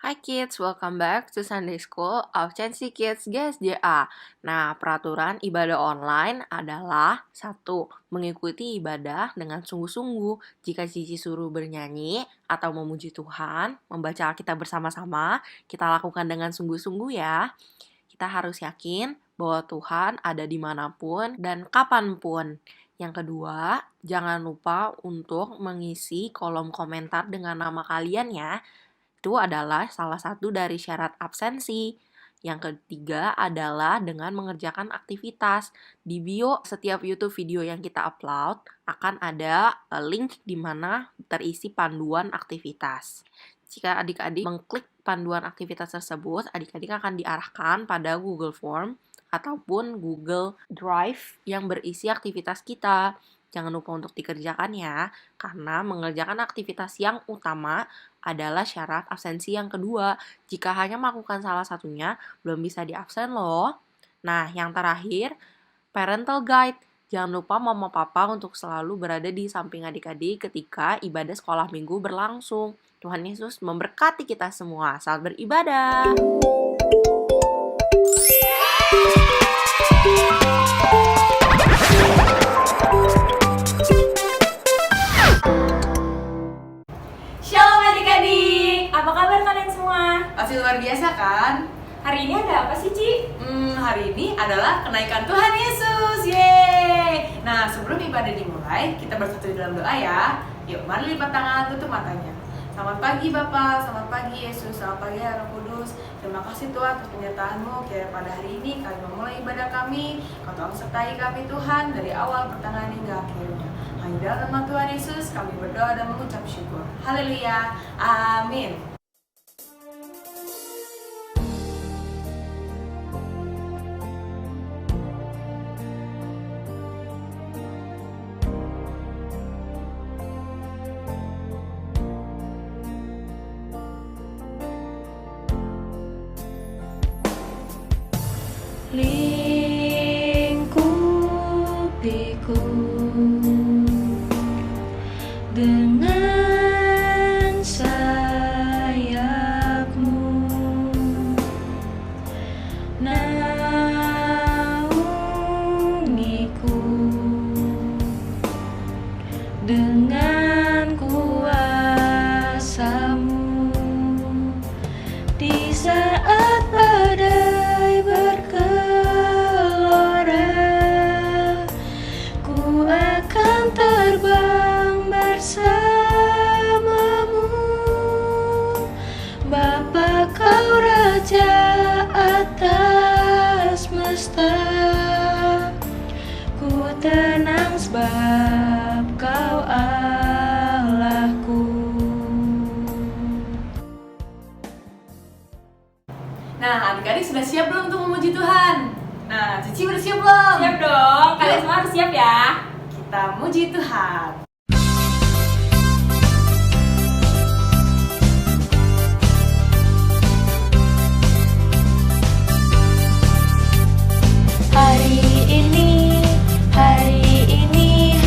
Hi kids, welcome back to Sunday School of Chancy Kids GSJA. Nah, peraturan ibadah online adalah 1. Mengikuti ibadah dengan sungguh-sungguh. Jika Cici suruh bernyanyi atau memuji Tuhan, membaca Alkitab bersama-sama, kita lakukan dengan sungguh-sungguh ya. Kita harus yakin bahwa Tuhan ada dimanapun dan kapanpun. Yang kedua, jangan lupa untuk mengisi kolom komentar dengan nama kalian ya. Itu adalah salah satu dari syarat absensi. Yang ketiga adalah dengan mengerjakan aktivitas. Di bio setiap YouTube video yang kita upload akan ada link di mana terisi panduan aktivitas. Jika adik-adik mengklik panduan aktivitas tersebut, adik-adik akan diarahkan pada Google Form ataupun Google Drive yang berisi aktivitas kita. Jangan lupa untuk dikerjakan ya, karena mengerjakan aktivitas yang utama adalah syarat absensi yang kedua. Jika hanya melakukan salah satunya, belum bisa diabsen loh. Nah, yang terakhir, parental guide. Jangan lupa mama papa untuk selalu berada di samping adik-adik ketika ibadah sekolah minggu berlangsung. Tuhan Yesus memberkati kita semua. Selamat beribadah. Shalom adik-adik, apa kabar kalian semua? Pasti luar biasa kan? Hari ini ada apa sih, Ci? Hari ini adalah kenaikan Tuhan Yesus, yeay! Nah, sebelum ibadah dimulai, kita bersatu di dalam doa ya. Yuk, mari lipat tangan, tutup matanya. Selamat pagi Bapak, selamat pagi Yesus, selamat pagi Roh Kudus. Terima kasih Tuhan atas penyertaan-Mu. Kiranya pada hari ini kami memulai ibadah kami. Kau tolong sertai kami Tuhan dari awal pertengahan hingga akhirnya. Hanya dalam nama Tuhan Yesus kami berdoa dan mengucap syukur. Haleluya, amin. Lingkupiku dengan sayap-Mu, naungiku dengan kuasa-Mu di saat badai bergelora. Ku akan terbang bersama-Mu, Bapa Kau Raja atas semesta. Ku tenang sebab Kau Allahku. Nah, adik-adik sudah siap belum untuk memuji Tuhan? Nah, Cici udah siap belum? Siap dong, kalian semua harus siap ya. Kita muji Tuhan. Hari ini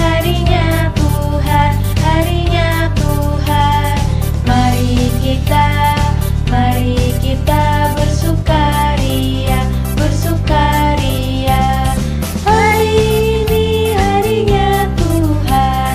harinya Tuhan, harinya Tuhan. Mari kita bersukaria, bersukaria. Hari ini harinya Tuhan,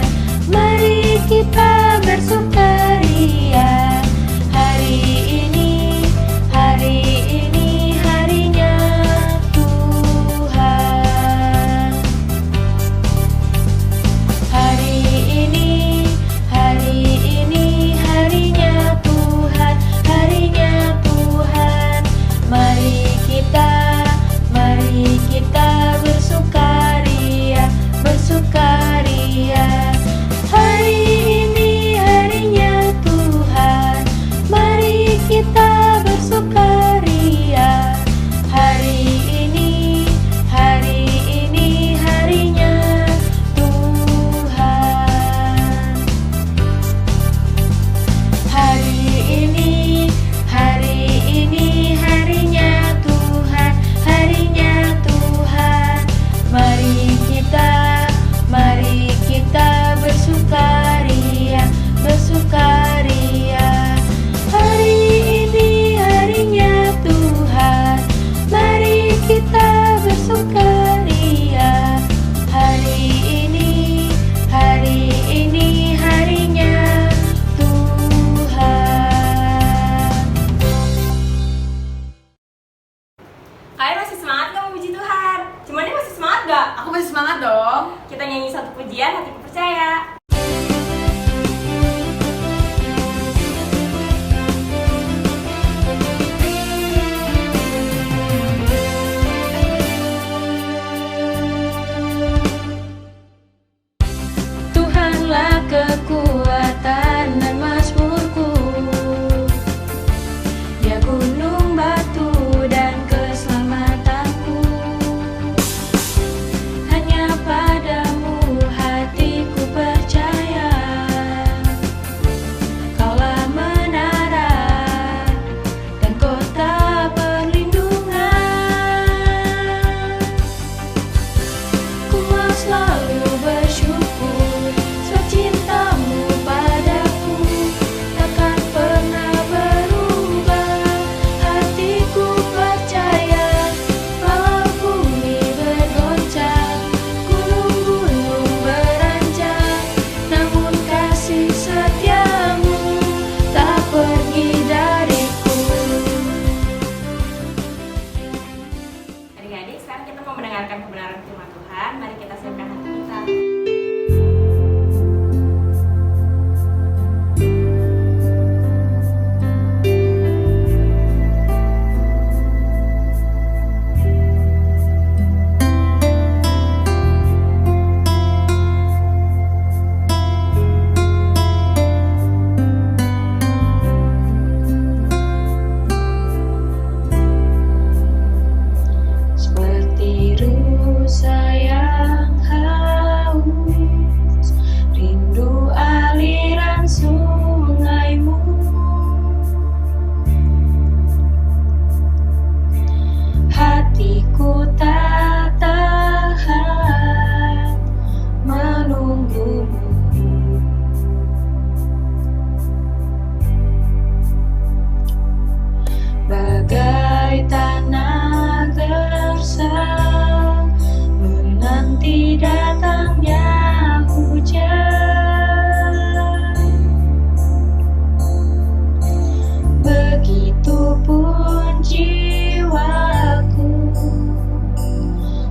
pun jiwaku,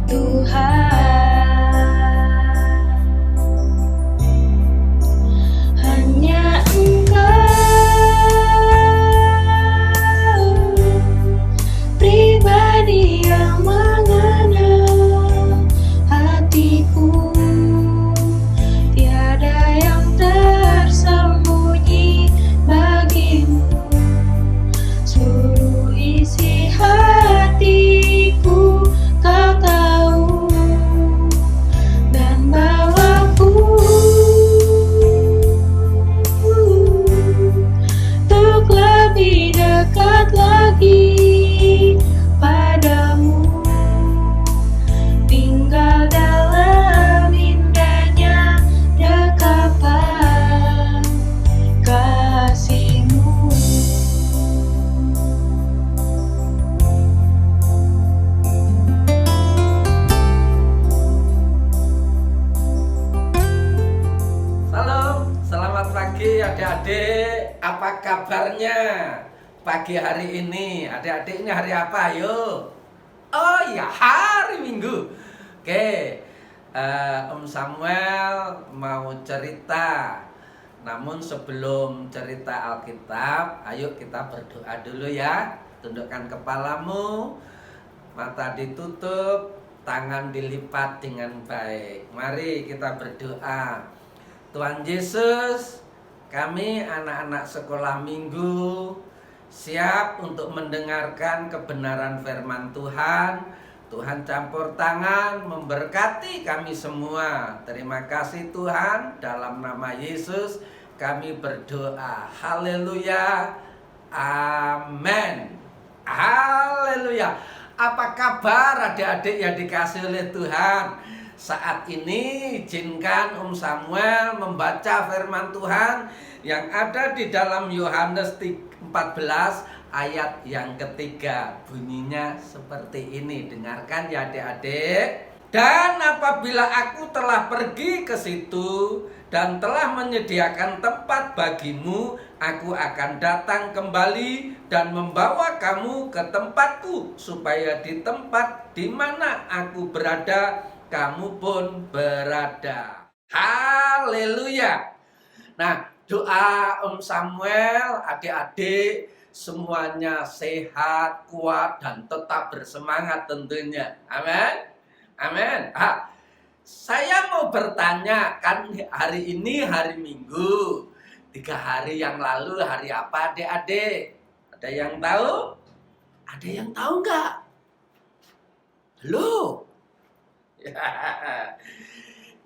Tuhan, hanya Engkau pribadi yang mengenal hatiku, tiada yang tersembunyi bagimu. Seluruh isi hatiku Kau tahu, dan bawaku untuk lebih dekat lagi padamu, tinggal dalam indahnya dekapan kasih-Mu. Salam, selamat pagi adik-adik. Apa kabarnya pagi hari ini? Adik-adik ini hari apa? Ayo. Oh iya, hari Minggu. Oke, Om Samuel mau cerita. Namun sebelum cerita Alkitab, ayo kita berdoa dulu ya. Tundukkan kepalamu, mata ditutup, tangan dilipat dengan baik. Mari kita berdoa. Tuhan Yesus, kami anak-anak sekolah minggu siap untuk mendengarkan kebenaran firman Tuhan. Tuhan campur tangan memberkati kami semua. Terima kasih Tuhan, dalam nama Yesus kami berdoa. Haleluya. Amin. Haleluya. Apa kabar adik-adik yang dikasih oleh Tuhan? Saat ini izinkan Om Samuel membaca firman Tuhan yang ada di dalam Yohanes 14 ayat yang ketiga. Bunyinya seperti ini. Dengarkan ya adik-adik. Dan apabila aku telah pergi ke situ dan telah menyediakan tempat bagimu, aku akan datang kembali dan membawa kamu ke tempatku, supaya di tempat di mana aku berada, kamu pun berada. Haleluya. Nah, doa Om Samuel, adik-adik semuanya sehat, kuat, dan tetap bersemangat tentunya. Amin. Amin. Saya mau bertanya, kan hari ini hari Minggu. 3 hari yang lalu hari apa adik-adik? Ada yang tahu? Ada yang tahu nggak? Halo?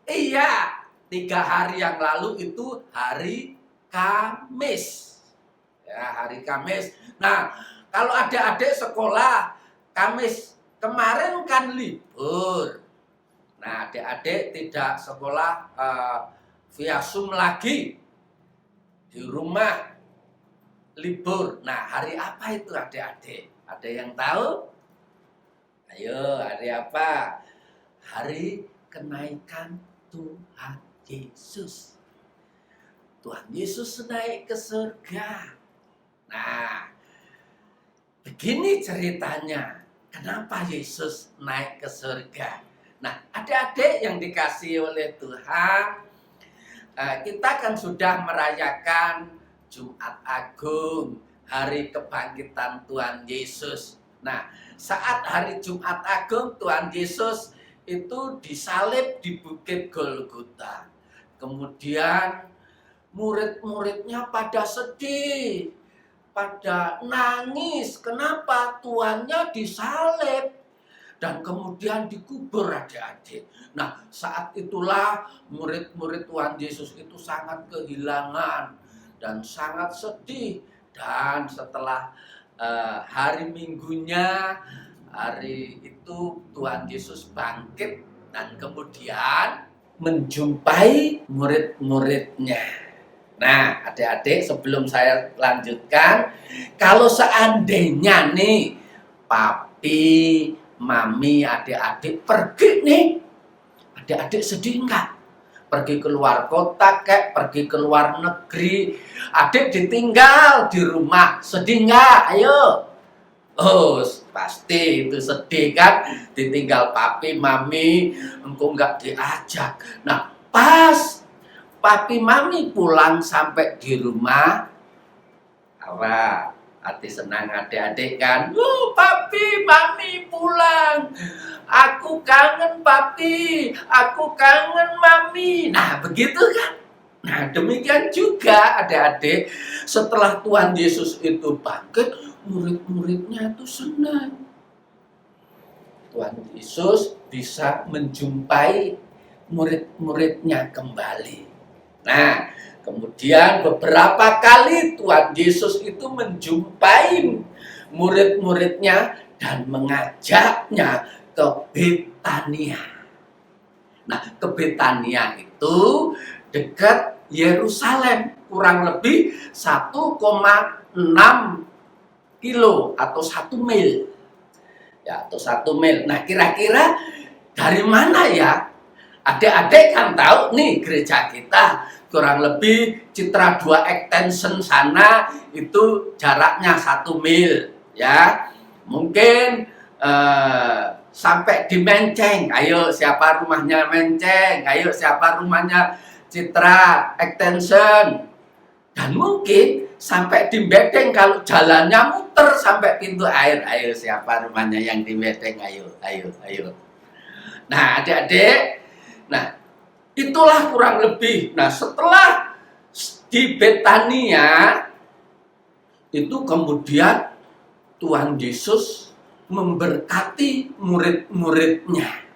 Iya, 3 hari yang lalu itu hari Kamis. Ya, hari Kamis. Nah, kalau adik-adik sekolah Kamis kemarin kan libur. Nah, adik-adik tidak sekolah via Zoom lagi. Di rumah libur. Nah, hari apa itu adik-adik? Ada yang tahu? Ayo, hari apa? Hari kenaikan Tuhan Yesus. Tuhan Yesus naik ke surga. Nah, begini ceritanya. Kenapa Yesus naik ke surga? Nah, adik-adik yang dikasihi oleh Tuhan, kita kan sudah merayakan Jumat Agung, hari kebangkitan Tuhan Yesus. Nah, saat hari Jumat Agung, Tuhan Yesus itu disalib di Bukit Golgota. Kemudian murid-muridnya pada sedih, pada nangis. Kenapa? Tuannya disalib dan kemudian dikubur adik-adik. Nah, saat itulah murid-murid Tuhan Yesus itu sangat kehilangan dan sangat sedih. Dan setelah hari Minggunya, hari itu Tuhan Yesus bangkit dan kemudian menjumpai murid-muridnya. Nah, adik-adik sebelum saya lanjutkan, kalau seandainya nih papi, mami, adik-adik pergi nih, adik-adik sedih enggak? pergi keluar kota kek, pergi ke luar negeri, adik ditinggal di rumah, sedih nggak? Ayo. Oh, pasti itu sedih kan, ditinggal papi, mami, engkau nggak diajak. Nah, pas papi, mami pulang sampai di rumah, apa? Hati senang adik-adik kan, papi, mami pulang, aku kangen papi, aku kangen mami. Nah, begitu kan? Nah, demikian juga adik-adik, setelah Tuhan Yesus itu bangkit, murid-muridnya itu senang. Tuhan Yesus bisa menjumpai murid-muridnya kembali. Nah, kemudian beberapa kali Tuhan Yesus itu menjumpai murid-muridnya dan mengajaknya ke Betania. Nah, ke Betania itu dekat Yerusalem, kurang lebih 1,6 kilo atau 1 mil. Ya, atau 1 mil. Nah, kira-kira dari mana ya? Adik-adik kan tahu nih gereja kita kurang lebih Citra 2 Extension sana itu jaraknya 1 mil ya. Mungkin sampai di Menceng. Ayo siapa rumahnya Menceng? Ayo siapa rumahnya Citra Extension? Dan mungkin sampai di Bedeng kalau jalannya muter sampai pintu air. Ayo siapa rumahnya yang di Bedeng? Ayo. Nah, adik-adik, nah itulah kurang lebih. Nah, setelah di Betania itu kemudian Tuhan Yesus memberkati murid-muridnya.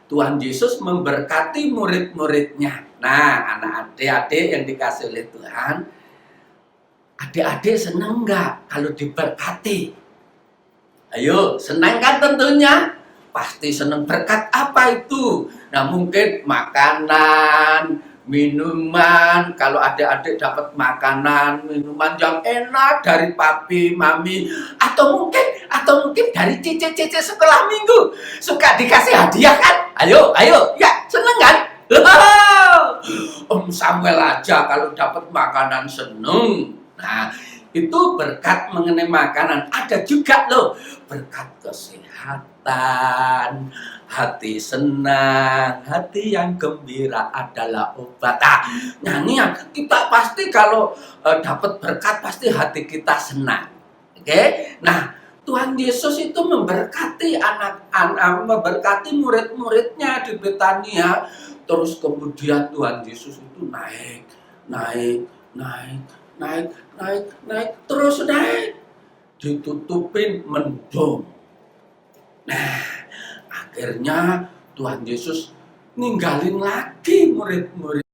Tuhan Yesus memberkati murid-muridnya. Nah, anak adik-adik yang dikasih oleh Tuhan, adik-adik senang nggak kalau diberkati? Ayo, senang kan tentunya? Pasti senang. Berkat apa itu? Nah, mungkin makanan, minuman. Kalau adik-adik dapat makanan, minuman yang enak dari papi, mami, atau mungkin dari cici-cici sekolah minggu suka dikasih hadiah kan? Ayo, ya seneng kan? Om Samuel aja kalau dapat makanan seneng. Nah, itu berkat mengenai makanan. Ada juga loh berkat kesehatan, hati senang, hati yang gembira adalah obat. Nah, ini kita pasti kalau dapat berkat pasti hati kita senang. Oke? Nah, Tuhan Yesus itu memberkati memberkati murid-muridnya di Betania. Terus kemudian Tuhan Yesus itu naik, terus naik. Ditutupin mendung. Nah, akhirnya Tuhan Yesus ninggalin lagi murid-murid.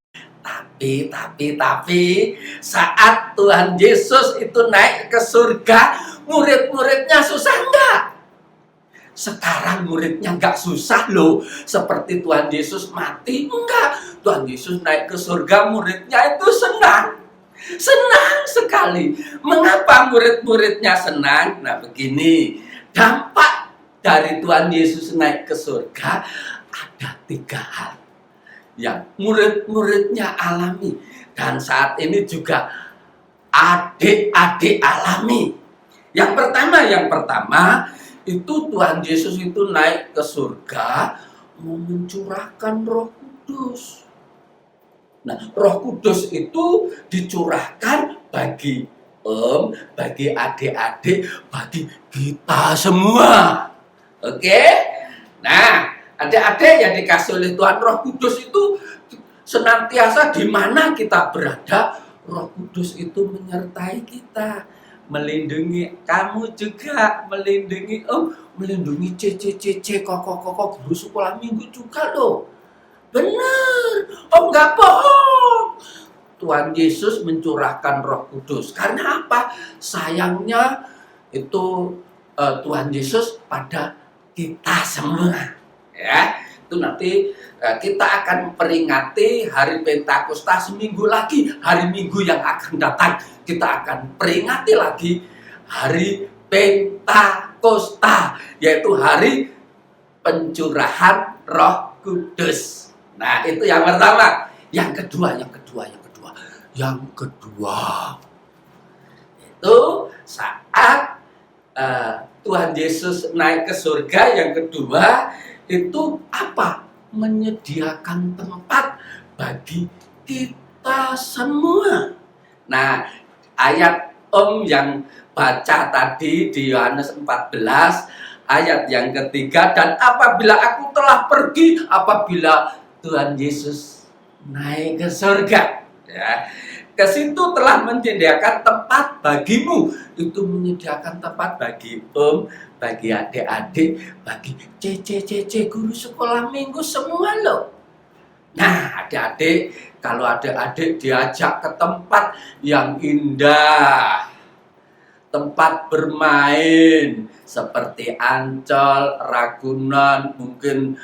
Tapi saat Tuhan Yesus itu naik ke surga, murid-muridnya susah enggak? Sekarang muridnya enggak susah loh. Seperti Tuhan Yesus mati, enggak. Tuhan Yesus naik ke surga, muridnya itu senang. Senang sekali. Mengapa murid-muridnya senang? Nah, begini. Dampak dari Tuhan Yesus naik ke surga ada 3 hal yang murid-muridnya alami. Dan saat ini juga adik-adik alami. Yang pertama itu Tuhan Yesus itu naik ke surga mau mencurahkan Roh Kudus. Nah, Roh Kudus itu dicurahkan bagi bagi adik-adik, bagi kita semua. Oke? Nah, adik-adik yang dikasih oleh Tuhan, Roh Kudus itu senantiasa di mana kita berada, Roh Kudus itu menyertai kita. Melindungi kamu juga, melindungi cece, koko guru sekolah minggu juga loh. Benar, nggak bohong. Tuhan Yesus mencurahkan Roh Kudus. Karena apa? Sayangnya itu Tuhan Yesus pada kita semua. Ya, itu nanti kita akan memperingati hari Pentakosta seminggu lagi. Hari Minggu yang akan datang kita akan peringati lagi hari Pentakosta, yaitu hari pencurahan Roh Kudus. Nah, itu yang pertama. Yang kedua itu saat Tuhan Yesus naik ke surga, yang kedua itu apa? Menyediakan tempat bagi kita semua. Nah, ayat yang baca tadi di Yohanes 14 ayat yang ketiga, dan apabila aku telah pergi, apabila Tuhan Yesus naik ke surga, ya, ke situ telah menyediakan tempat bagimu. Itu menyediakan tempat bagi bagi adik-adik, bagi cece guru sekolah minggu semua loh. Nah, adik-adik, kalau adik-adik diajak ke tempat yang indah, tempat bermain seperti Ancol, Ragunan, mungkin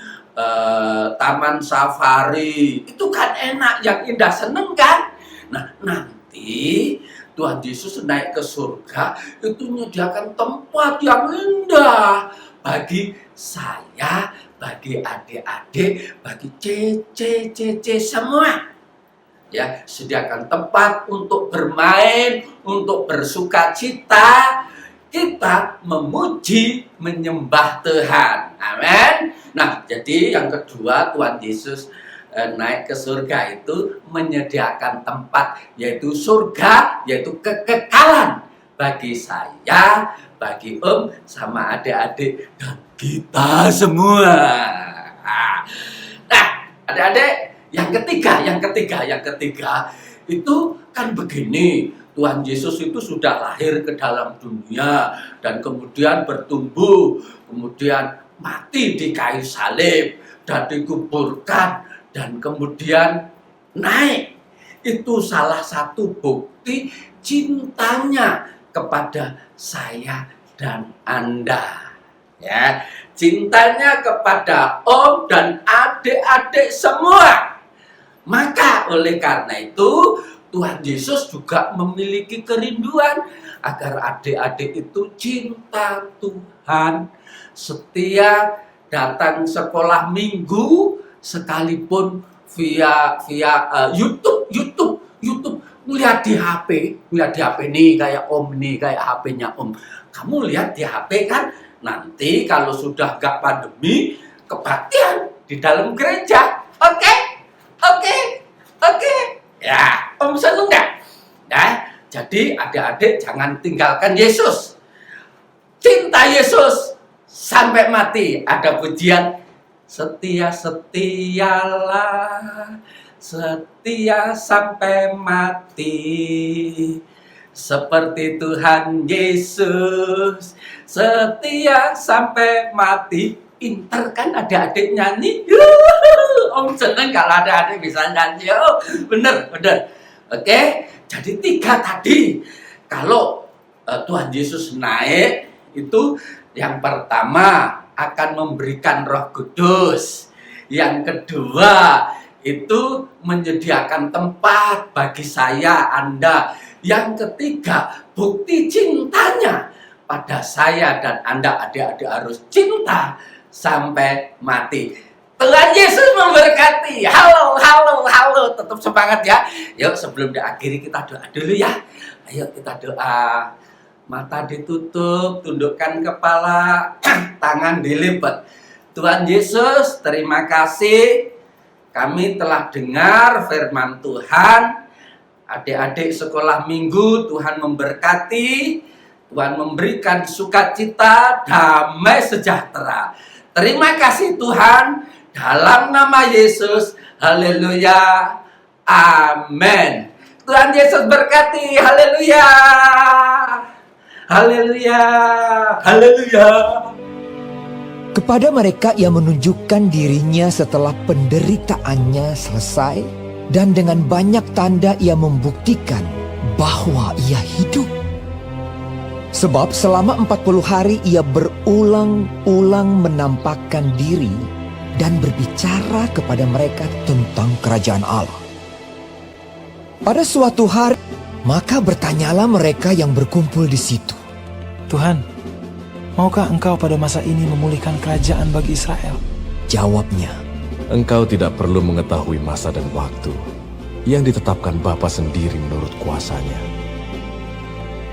Taman Safari, itu kan enak, yang indah, seneng kan? Nah, nanti Tuhan Yesus naik ke surga, itu menyediakan tempat yang indah bagi saya, bagi adik-adik, bagi cece semua. Ya, sediakan tempat untuk bermain, untuk bersuka cita, kita memuji, menyembah Tuhan. Amin. Nah, jadi yang kedua, Tuhan Yesus naik ke surga itu menyediakan tempat, yaitu surga, yaitu kekekalan bagi saya, bagi sama adik-adik, dan kita semua. Nah, adik-adik, yang ketiga itu kan begini. Tuhan Yesus itu sudah lahir ke dalam dunia dan kemudian bertumbuh, kemudian mati di kayu salib dan dikuburkan dan kemudian naik. Itu salah satu bukti cintanya kepada saya dan Anda. Ya, cintanya kepada Om dan adik-adik semua. Maka oleh karena itu Tuhan Yesus juga memiliki kerinduan agar adik-adik itu cinta Tuhan, setia datang sekolah minggu, sekalipun via YouTube lihat di HP nih, kayak Om nih, kayak HP-nya Om. Kamu lihat di HP kan, nanti kalau sudah gak pandemi, kebaktian di dalam gereja. Oke. Ya, Om seneng nggak? Nah, jadi adik-adik jangan tinggalkan Yesus. Cinta Yesus sampai mati. Ada pujian, setia-setialah, setia sampai mati, seperti Tuhan Yesus, setia sampai mati. Pinter kan adik-adik nyanyi? Om seneng kalau adik-adik bisa nyanyi. Oh, bener. Oke, jadi 3 tadi. Kalau Tuhan Yesus naik, itu yang pertama akan memberikan Roh Kudus. Yang kedua, itu menyediakan tempat bagi saya, Anda. Yang ketiga, bukti cintanya pada saya dan Anda, adik-adik harus cinta sampai mati. Tuhan Yesus memberkati. Halo. Tetap semangat ya. Yuk, sebelum diakhiri kita doa dulu ya. Ayo kita doa. Mata ditutup, tundukkan kepala, tangan dilipat. Tuhan Yesus, terima kasih. Kami telah dengar firman Tuhan. Adik-adik sekolah minggu, Tuhan memberkati. Tuhan memberikan sukacita, damai sejahtera. Terima kasih Tuhan, dalam nama Yesus, haleluya, amin. Tuhan Yesus berkati, haleluya, haleluya, haleluya. Kepada mereka ia menunjukkan dirinya setelah penderitaannya selesai, dan dengan banyak tanda ia membuktikan bahwa ia hidup. Sebab selama 40 hari ia berulang-ulang menampakkan diri dan berbicara kepada mereka tentang kerajaan Allah. Pada suatu hari, maka bertanyalah mereka yang berkumpul di situ. Tuhan, maukah engkau pada masa ini memulihkan kerajaan bagi Israel? Jawabnya, Engkau tidak perlu mengetahui masa dan waktu yang ditetapkan Bapa sendiri menurut kuasanya.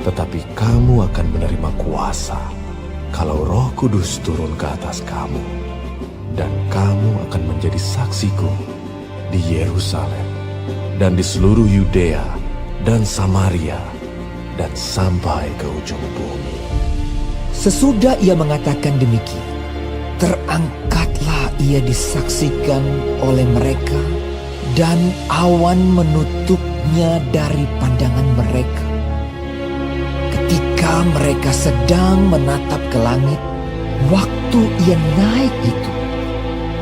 Tetapi kamu akan menerima kuasa kalau Roh Kudus turun ke atas kamu, dan kamu akan menjadi saksiku di Yerusalem dan di seluruh Yudea dan Samaria dan sampai ke ujung bumi. Sesudah ia mengatakan demikian, terangkatlah ia disaksikan oleh mereka, dan awan menutupnya dari pandangan mereka. Ketika mereka sedang menatap ke langit, waktu ia naik itu,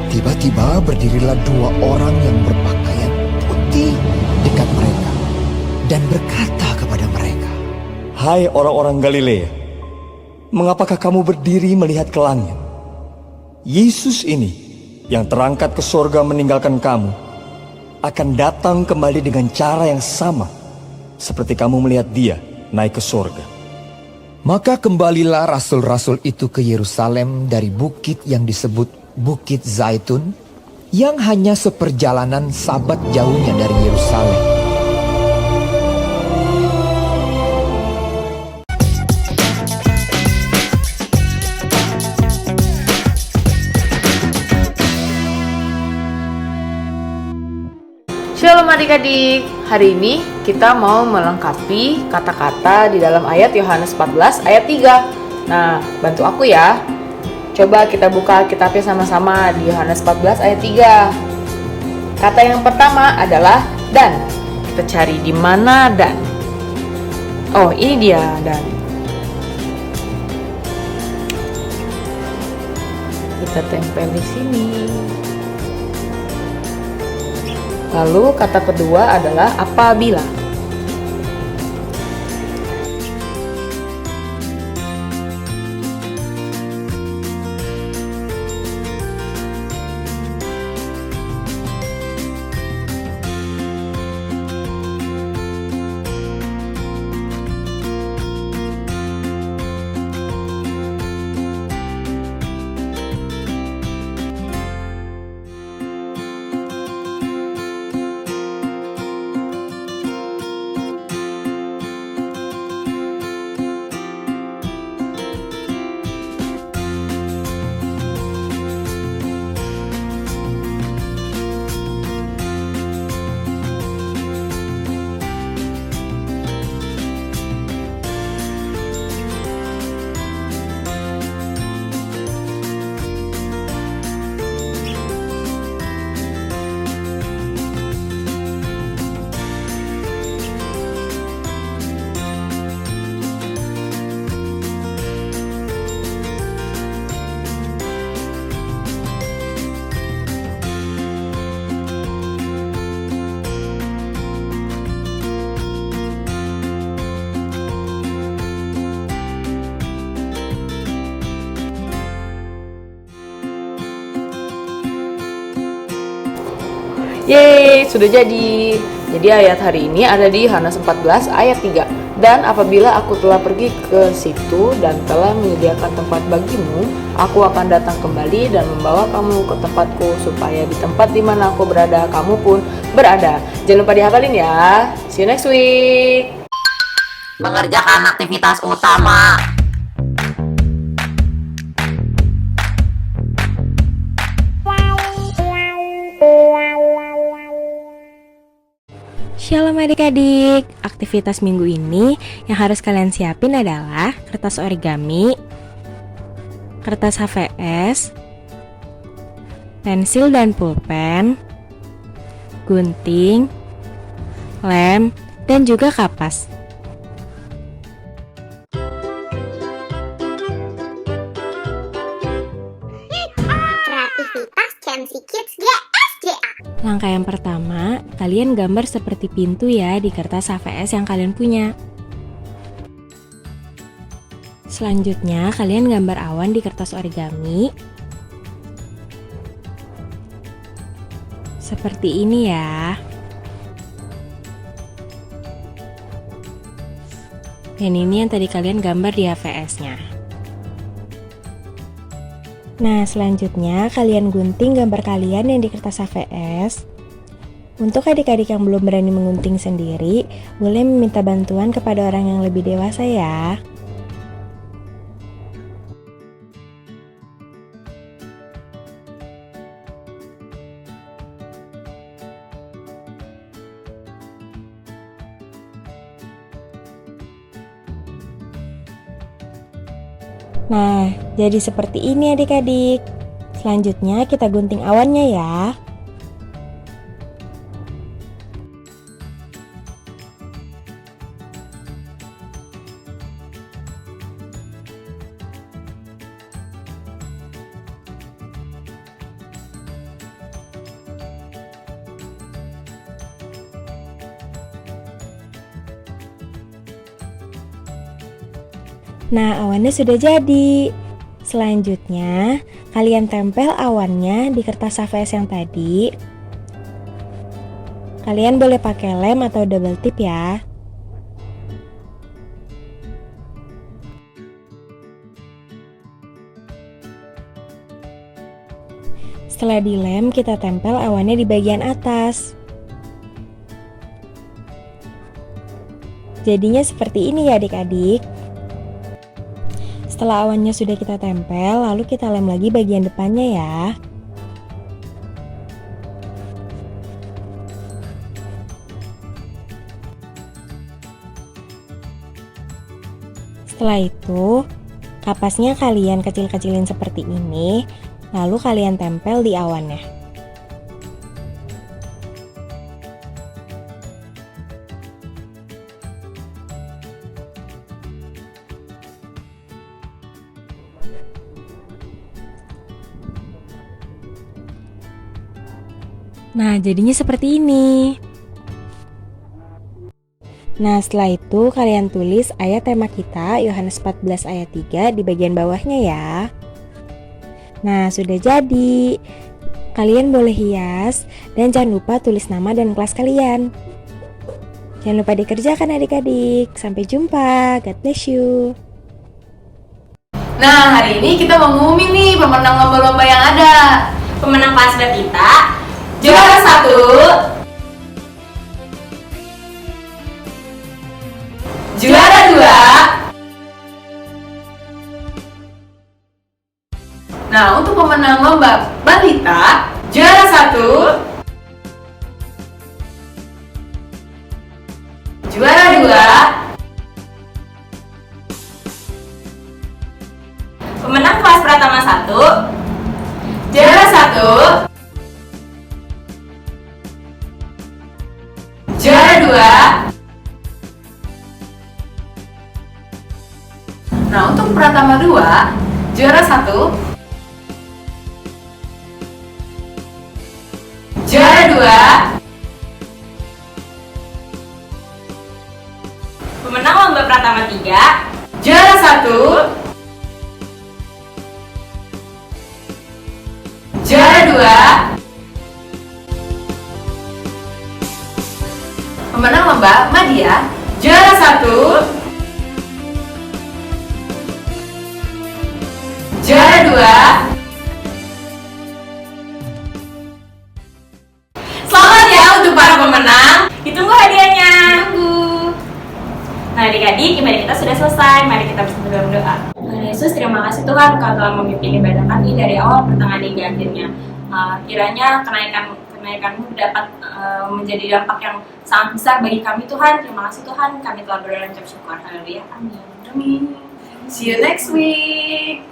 tiba-tiba berdirilah 2 orang yang berpakaian putih dekat mereka dan berkata kepada mereka, "Hai orang-orang Galilea, mengapakah kamu berdiri melihat ke langit? Yesus ini yang terangkat ke sorga meninggalkan kamu akan datang kembali dengan cara yang sama seperti kamu melihat dia naik ke sorga." Maka kembalilah rasul-rasul itu ke Yerusalem dari bukit yang disebut Bukit Zaitun, yang hanya seperjalanan sabat jauhnya dari Yerusalem. Shalom adik-adik, hari ini kita mau melengkapi kata-kata di dalam ayat Yohanes 14 ayat 3. Nah, bantu aku ya. Coba kita buka kitabnya sama-sama di Yohanes 14 ayat 3. Kata yang pertama adalah dan. Kita cari di mana dan. Oh, ini dia dan. Kita tempel di sini. Lalu kata kedua adalah apabila. Yeay, sudah jadi. Jadi ayat hari ini ada di Yohanes 14 ayat 3. Dan apabila aku telah pergi ke situ dan telah menyediakan tempat bagimu, aku akan datang kembali dan membawa kamu ke tempatku, supaya di tempat di mana aku berada, kamu pun berada. Jangan lupa dihafalin ya. See you next week. Mengerjakan aktivitas utama. Shalom adik-adik, aktivitas minggu ini yang harus kalian siapin adalah kertas origami, kertas HVS, pensil dan pulpen, gunting, lem, dan juga kapas. Kreativitas Chelsea Kids GSJA. Langkah yang pertama, kalian gambar seperti pintu ya di kertas HVS yang kalian punya. Selanjutnya, kalian gambar awan di kertas origami. Seperti ini ya. Dan ini yang tadi kalian gambar di HVS-nya. Nah, selanjutnya kalian gunting gambar kalian yang di kertas HVS. Untuk adik-adik yang belum berani mengunting sendiri, boleh meminta bantuan kepada orang yang lebih dewasa ya. Nah, jadi seperti ini adik-adik. Selanjutnya kita gunting awannya ya. Nah, awannya sudah jadi. Selanjutnya, kalian tempel awannya di kertas HVS yang tadi. Kalian boleh pakai lem atau double tip ya. Setelah dilem, kita tempel awannya di bagian atas. Jadinya seperti ini ya adik-adik. Setelah awannya sudah kita tempel, lalu kita lem lagi bagian depannya ya. Setelah itu, kapasnya kalian kecil-kecilin seperti ini, lalu kalian tempel di awannya. Nah, jadinya seperti ini. Nah, setelah itu kalian tulis ayat tema kita, Yohanes 14 ayat 3 di bagian bawahnya ya. Nah, sudah jadi. Kalian boleh hias dan jangan lupa tulis nama dan kelas kalian. Jangan lupa dikerjakan adik-adik. Sampai jumpa. God bless you. Nah, hari ini kita mau ngumumin nih pemenang lomba-lomba yang ada. Pemenang kelas kita juara 1, juara 2. Nah, untuk pemenang lomba balita, juara 1, juara 2, pemenang kelas Pratama 1, juara 1, juara 2. Nah, untuk Pratama 2, juara 1, juara 2. pemenang lomba Pratama 3, Juara 1, juara 2, pemenang lomba Madya, juara 1, juara 2. Selamat ya untuk para pemenang. ditunggu hadiahnya. Nah adik-adik, ibadah kita sudah selesai. Mari kita bersama dalam doa. Tuhan Yesus, terima kasih Tuhan Kau telah memimpin ibadah kami dari awal, pertengahan hingga akhirnya. Kiranya kenaikan-Mu dapat menjadi dampak yang sangat besar bagi kami Tuhan. Terima kasih Tuhan, kami telah berdoa dan ucap syukur. Haleluya. Amin. See you next week.